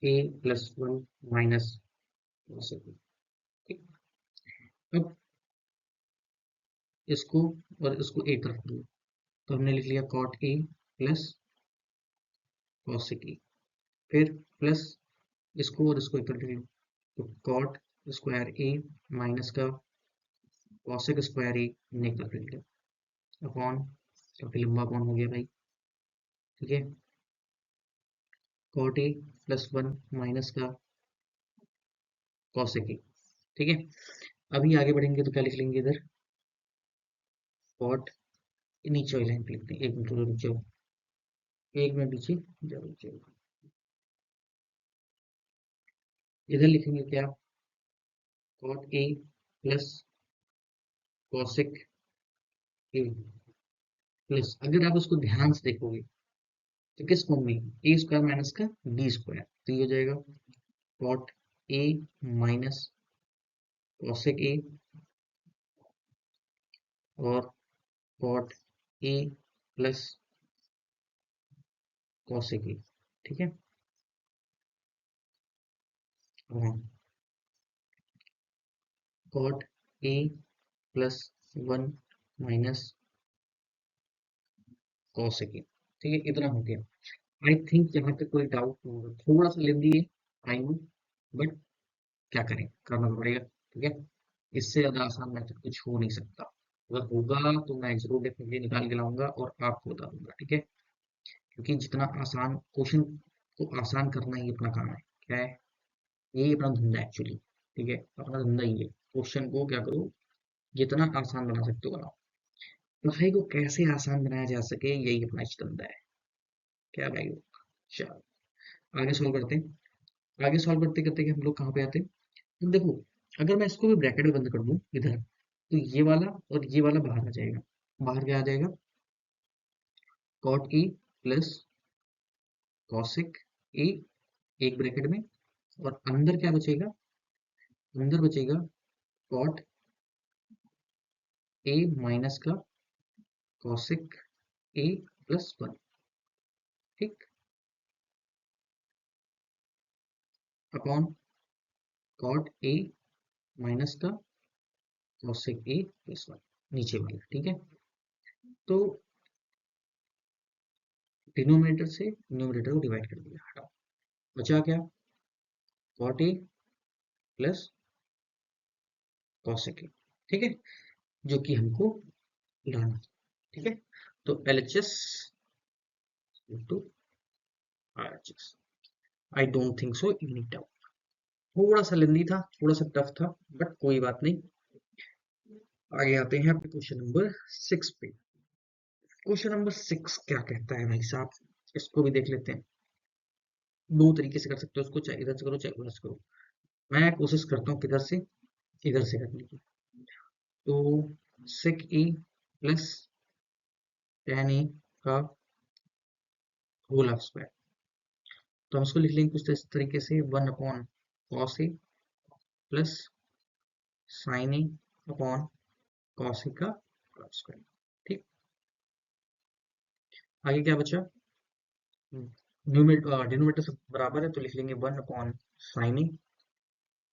A +1 minus cosec A, ठीक। अब इसको और इसको एक तरफ कर लो, तो हमने लिख लिया cot A plus cosec A, फिर प्लस इसको और इसको एक तरफ लिख लो, तो कॉट स्क्वायर ए माइनस का कॉसेक स्क्वायर ए हमने एक तरफ लिख लिया अपॉन, काफी लंबा अपॉन हो गया भाई, ठीक है, cot A plus one minus का कॉसेक ए। ठीक है, अभी आगे बढ़ेंगे तो क्या लिख लेंगे इधर, कॉट, नीचे वाली लाइन पे लिखते हैं, एक मिनट रुक जाओ, एक मिनट नीचे जाओ, इधर लिखेंगे क्या, cot A plus cosec A plus, अगर आप उसको ध्यान से देखोगे तो किस फॉर्म में, ए स्क्वायर माइनस का बी स्क्वायर, तो ये हो जाएगा cot A minus cosec A और cot A plus cosec A. ठीक है, हाँ, cot A plus one minus cosec A. ठीक है, इतना हो गया। आई थिंक यहाँ पे कोई डाउट नहीं होगा, थोड़ा सा लेंदी है, आई नो, बट क्या करें, करना तो पड़ेगा। ठीक है, इससे ज्यादा आसान मेथड कुछ हो नहीं सकता, अगर होगा तो मैं जरूर डेफिनेटली निकाल के लाऊंगा और आपको बता दूंगा। ठीक है, क्योंकि जितना आसान क्वेश्चन को आसान करना ही अपना काम है, क्या है, यही अपना धंधा है एक्चुअली। ठीक है, अपना धंधा ही है, क्वेश्चन को क्या करो, जितना आसान बना सकते हो बनाओ, पढ़ाई को कैसे आसान बनाया जा सके, यही अपना धंधा है। क्या भाई, चलो आगे सॉल्व करते हैं। आगे सॉल्व करते करते हम लोग कहाँ पे आते हैं, तो देखो, अगर मैं इसको भी ब्रैकेट में बंद कर दूं इधर, तो ये वाला और ये वाला बाहर आ जाएगा। बाहर क्या आ जाएगा, cot A plus cosec A, एक ब्रैकेट में, और अंदर क्या बचेगा, अंदर बचेगा कॉट ए माइनस का कॉसेक ए प्लस वन। ठीक, अपॉन कॉट ए माइनस का कॉसेक ए प्लस वन, नीचे वाला। ठीक है, तो डिनोमिनेटर से न्यूमरेटर को डिवाइड कर दिया, हटाओ, बचा क्या, cot A plus cosec A. ठीक है, जो कि हमको लाना। ठीक है, तो L H S into R H S, I don't think so any doubt. थोड़ा सा लेंदी था, थोड़ा सा टफ था, बट कोई बात नहीं। आगे आते हैं अपने क्वेश्चन नंबर 6 पे। क्वेश्चन नंबर 6 क्या कहता है भाई साहब, इसको भी देख लेते हैं। दो तरीके से कर सकते हो उसको, चाहे इधर से करो चाहे उधर से करो। मैं कोशिश करता हूँ किधर से, इधर से करने की। तो सेक ए प्लस टेन ए का होल ऑफ स्क्वायर, तो हम इसको लिख लेंगे कुछ इस तरीके से, one upon cos A plus sine A upon cos A का होल ऑफ स्क्वायर। ठीक, आगे क्या बचा, डिनोमिनेटर सब बराबर है, तो लिख लेंगे one upon sine A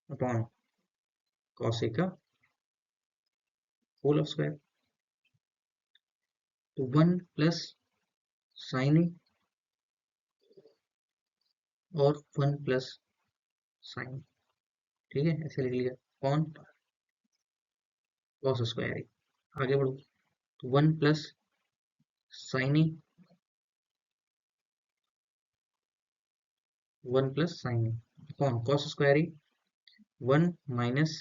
upon cos A का होल ऑफ स्क्वायर। तो वन प्लस साइन ए और वन प्लस साइन, ठीक है, ऐसे लिख लिया, अपॉन कॉस स्क्वायर ए। आगे बढ़ो, तो one plus sine A, one plus sine A upon cos square A, one minus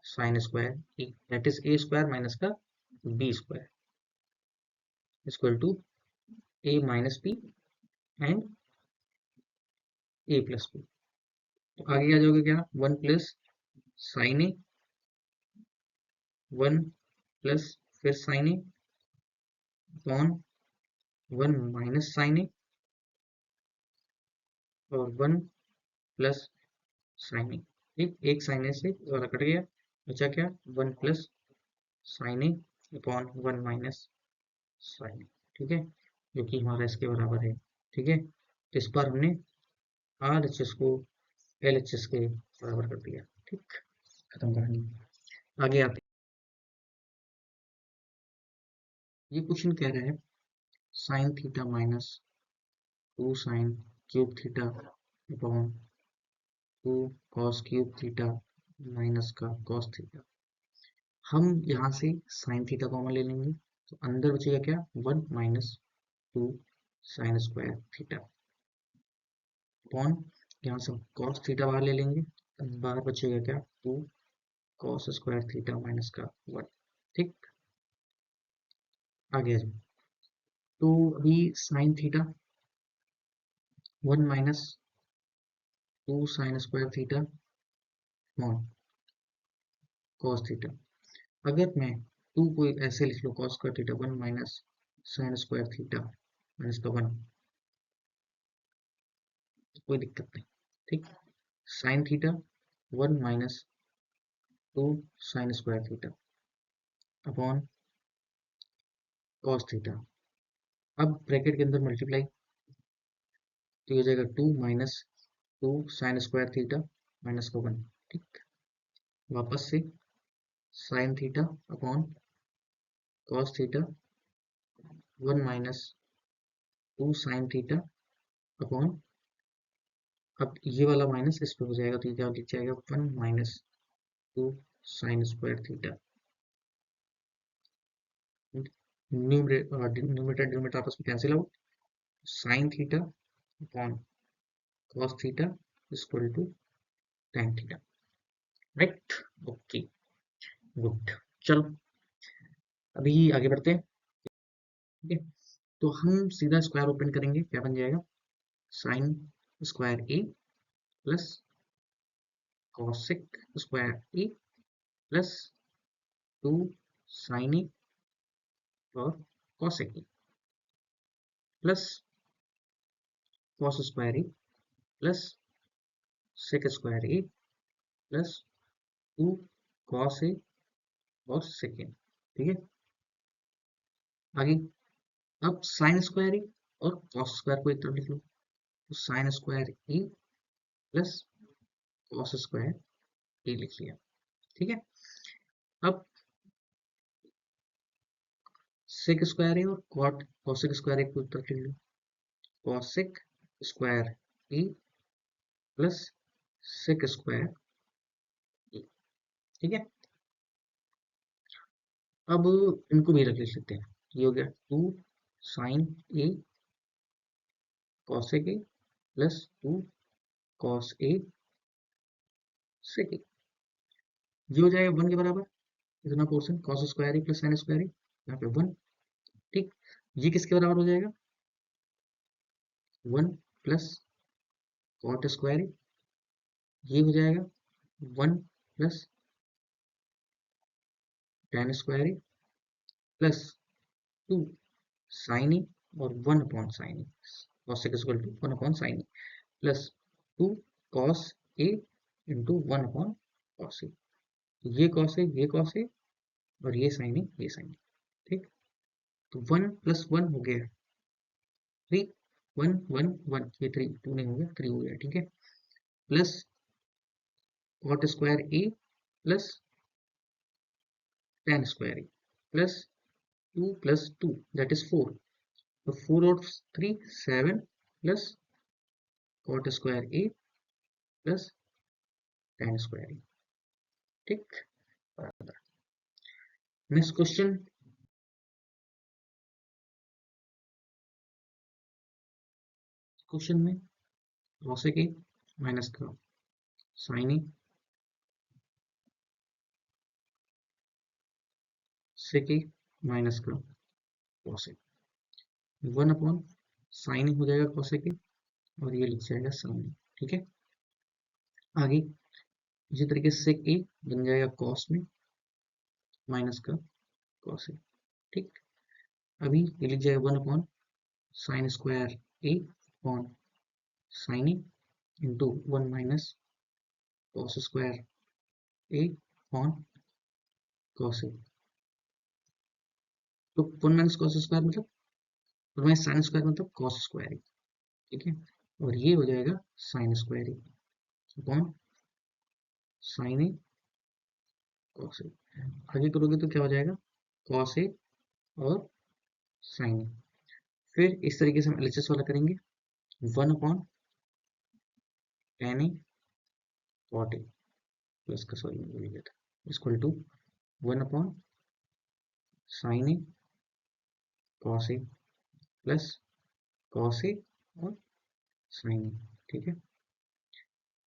sine square A, that is A square minus का B square equal to A minus B and A plus B. तो आगे आ जाओगे क्या, one plus sine A, one plus फिर sine A upon one minus sine A और one plus sine A. ठीक, एक साइन ए से वाला कट गया, बचा क्या, one plus sine A upon one minus sine A. ठीक है, जो कि हमारा इसके बराबर है। ठीक है, तो इस बार हमने आर एच एस को एल एच एस के बराबर कर दिया। ठीक, खत्म कहानी। आगे आते हैं, ये क्वेश्चन कह रहा है sign theta minus two sine cube theta upon two cos cube theta minus का कॉस थीटा। हम यहाँ से साइन थीटा कॉमन ले लेंगे, तो अंदर बचेगा क्या, one minus two sign square theta upon, यहाँ से कॉस थीटा बाहर ले लेंगे, बाहर बचेगा क्या, 2 कॉस स्क्वायर थीटा माइनस का 1। ठीक, आगे आ जाओ। तो अभी sine theta 1 minus 2 sine square theta upon cos theta. अगर मैं 2 को ऐसे लिख लो, cos square theta 1 minus sine square theta minus का 1, तो कोई दिक्कत नहीं। ठीक, sine theta 1 minus 2 sine square theta upon cos theta. अब ब्रैकेट के अंदर मल्टीप्लाई, तो हो जाएगा 2 minus 2 sine square theta minus का 1। ठीक, वापस से sign theta upon cos theta 1 minus 2 sign theta upon, अब ये वाला माइनस इस पे हो जाएगा, तो ये क्या लिख जाएगा, 1 minus 2 sine square theta. Numerator denominator आपस में cancel out, sine theta upon cos theta equal to tan theta. Right, okay, good. चलो अभी आगे बढ़ते हैं। ठीक है, तो हम सीधा स्क्वायर ओपन करेंगे, क्या बन जाएगा, sine square A plus cosec square A plus 2 sine A और cosec A plus cos square A plus sec square A plus 2 cos A और सेकेंड। ठीक है, आगे अब साइन स्क्वायर ए और कॉस स्क्वायर को एक तरफ लिख लो, तो sign square A plus cos square ए लिख लिया। ठीक है, अब सेक स्क्वायर ए और कॉट कॉसेक स्क्वायर ए को एक तरफ लिख लो, cosec square A plus sec square A. ठीक है, अब इनको भी रख लेते हैं, ये हो गया 2 sine A cosec A plus 2 cos A sec A, ये हो जाएगा 1 के बराबर, इतना portion cos square A plus sine square A, यहाँ पे 1। ठीक, ये किसके बराबर हो जाएगा, 1 प्लस कॉट स्क्वायर ए, ये हो जाएगा 1 plus tan square A plus 2 sine A और 1 upon sine A, cos equal to 1 upon sine A plus 2 cos A into 1 upon cos A, ये कॉस ए, ये कॉस ए और ये साइन ए, ये sign A. ठीक, तो 1 प्लस 1 हो गया 3, 1 1 1, ये 3 2 नहीं हो गया, 3 हो गया। ठीक है, plus cot square A plus tan square A plus 2 plus 2 that is 4, तो 4 और 3 7 plus cot square A plus tan square A. ठीक, नेक्स्ट क्वेश्चन, क्वेश्चन में कॉसेक ए माइनस का sine A sec A minus का cosec, 1 upon sine A हो जाएगा cosec A और ये लिख जाएगा साइन ए। ठीक है, आगे इसी तरीके से सेक ए बन जाएगा कॉस में माइनस का कॉस ए। ठीक, अभी ये लिख जाएगा 1 upon sine square A upon sine A into 1 minus cos square A upon cos A, तो 1 माइनस कॉस स्क्वायर मतलब 1 माइनस साइन स्क्वायर मतलब कॉस स्क्वायर ए। ठीक है, और ये हो जाएगा sine square A upon sine A cos ए, आगे करोगे तो क्या हो जाएगा, कॉस ए और साइन ए। फिर इस तरीके से हम एलएचएस वाला करेंगे, 1 upon tan A cot A plus का, सॉरी भूल गया था, equal to 1 upon sine A cos A plus cos A और साइन ए, ठीक है।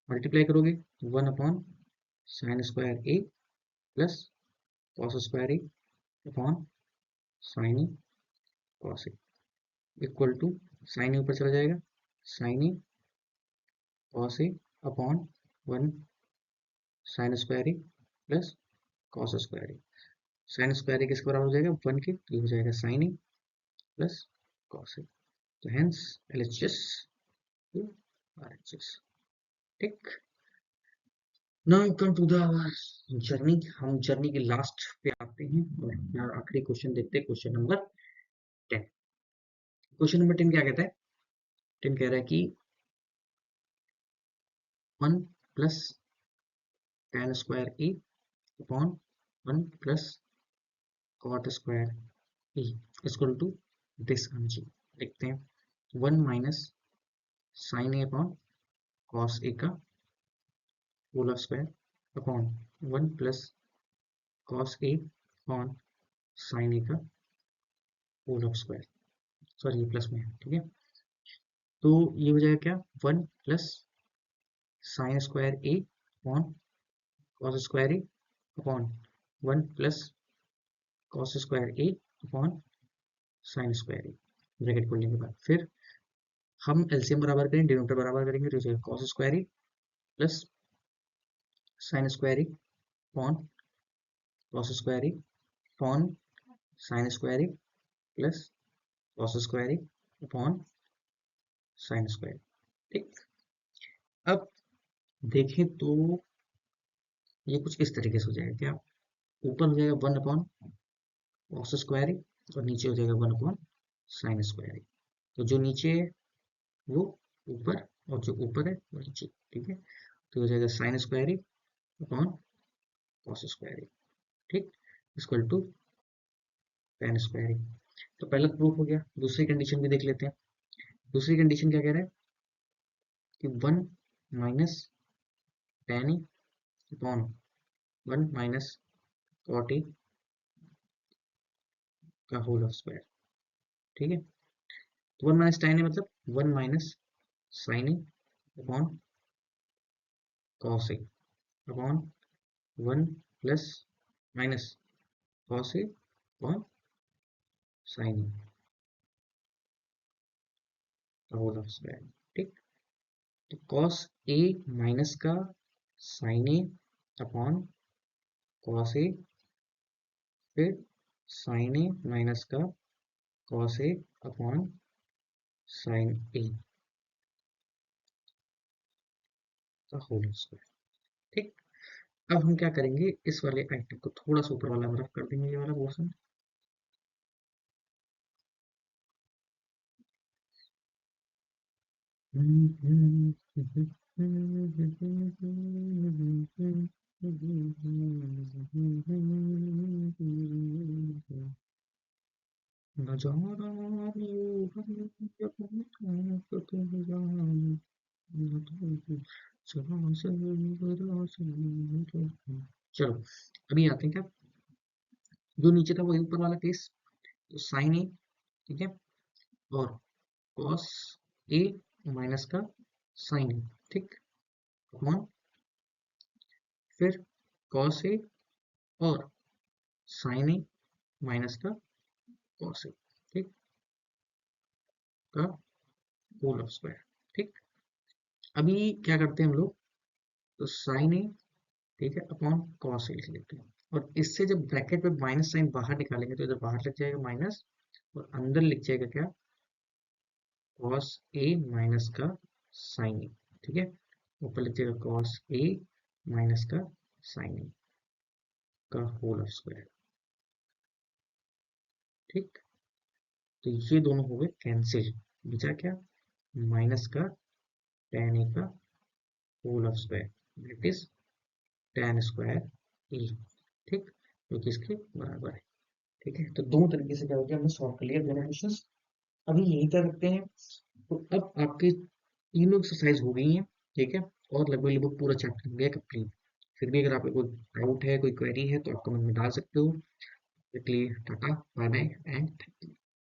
मल्टीप्लाई करोगे 1/sin² A plus cos² A upon sine A cos A equal to sine A ऊपर चला जाएगा, sine A cos A upon 1 sin² A plus cos² A. sin² A किसके बराबर हो जाएगा, 1 के, तो ये हो जाएगा sine A plus cos A. तो हेंस LHS to RHS, ठीक। Now come to the journey. हम जर्नी के लास्ट पे आते हैं और अपना आखिरी क्वेश्चन देखते हैं, क्वेश्चन नंबर 10। क्वेश्चन नंबर 10 क्या कहता है, 10 कह रहा है कि 1 plus tan² A upon 1 plus cot² A equal to this energy. देखते हैं 1 minus sine A upon cos A का whole square upon 1 plus cos A upon sine A का होल स्क्वायर। सॉरी ये प्लस में है, ठीक है। तो ये हो जाएगा क्या, 1 plus sin² A upon cos² A upon 1 plus cos² A upon sin² A, bracket खोलने के बाद फिर हम एलसीएम बराबर करेंगे, डिनोमिनेटर बराबर करेंगे, तो हो जाएगा cos² A plus sin² A upon cos² A upon sin² A plus cos² A upon sin², ठीक। अब देखें तो ये कुछ इस तरीके से हो जाएगा, क्या ऊपर हो जाएगा 1/cos² ए और नीचे हो जाएगा 1/sin²। तो जो नीचे है वो ऊपर और जो ऊपर है वो नीचे, ठीक है। तो हो जाएगा sin² ए अपॉन cos², ठीक, इक्वल टू tan² ए। तो पहला प्रूफ हो गया। दूसरी कंडीशन भी देख लेते हैं। दूसरी कंडीशन क्या कह रहा है कि 1 माइनस tan ए अपॉन 1 माइनस cot ए का होल स्क्वायर, ठीक है। तो 1 माइनस tan ए मतलब 1 minus sine A upon cos A upon 1 plus minus cos A upon sine A का होल स्क्वायर, ठीक। तो कॉस ए माइनस का साइन ए अपॉन कॉस ए, फिर साइन ए माइनस का cos A upon sine A का whole square, ठीक। अब हम क्या करेंगे, इस वाले आइटम को थोड़ा सा ऊपर वाला रफ कर देंगे, ये वाला पोर्शन। नजारा यूं हम जब तो तुम जानो, चलो अभी आते हैं क्या, जो नीचे था वही ऊपर वाला केस। तो साइन ए, ठीक है, और कॉस ए माइनस का साइन ए, ठीक, अपॉन फिर कॉस ए और साइन ए माइनस का कॉस ए, ठीक, का होल स्क्वायर, ठीक। अभी क्या करते हैं हम लोग, तो साइन ए, ठीक है, अपॉन कॉस ए लिख लेते हैं। और इससे जब ब्रैकेट में माइनस साइन बाहर निकालेंगे तो इधर बाहर लग जाएगा माइनस और अंदर लिख जाएगा क्या, कॉस ए माइनस का साइन ए, ठीक है। ऊपर लिख जाएगा कॉस ए माइनस का साइन ए का होल स्क्वायर, ठीक। तो ये दोनों हो गए कैंसिल, बचा क्या, माइनस का tan ए का whole square, that is tan² A, ठीक, जो कि इसके बराबर है, ठीक है। तो दोनों तरीके से क्या हो गया, हमने सॉल्व कर लिया दोनों क्वेश्चंस। अभी यही तक रखते हैं। तो अब आपके तीनों एक्सरसाइज हो गई हैं, ठीक है, और लगभग लगभग पूरा चैप्टर हो गया कंप्लीट। फिर भी अगर आपको कोई डाउट है, कोई क्वेरी है, तो आप कमेंट में डाल सकते हो। Tata, bye bye and thank you.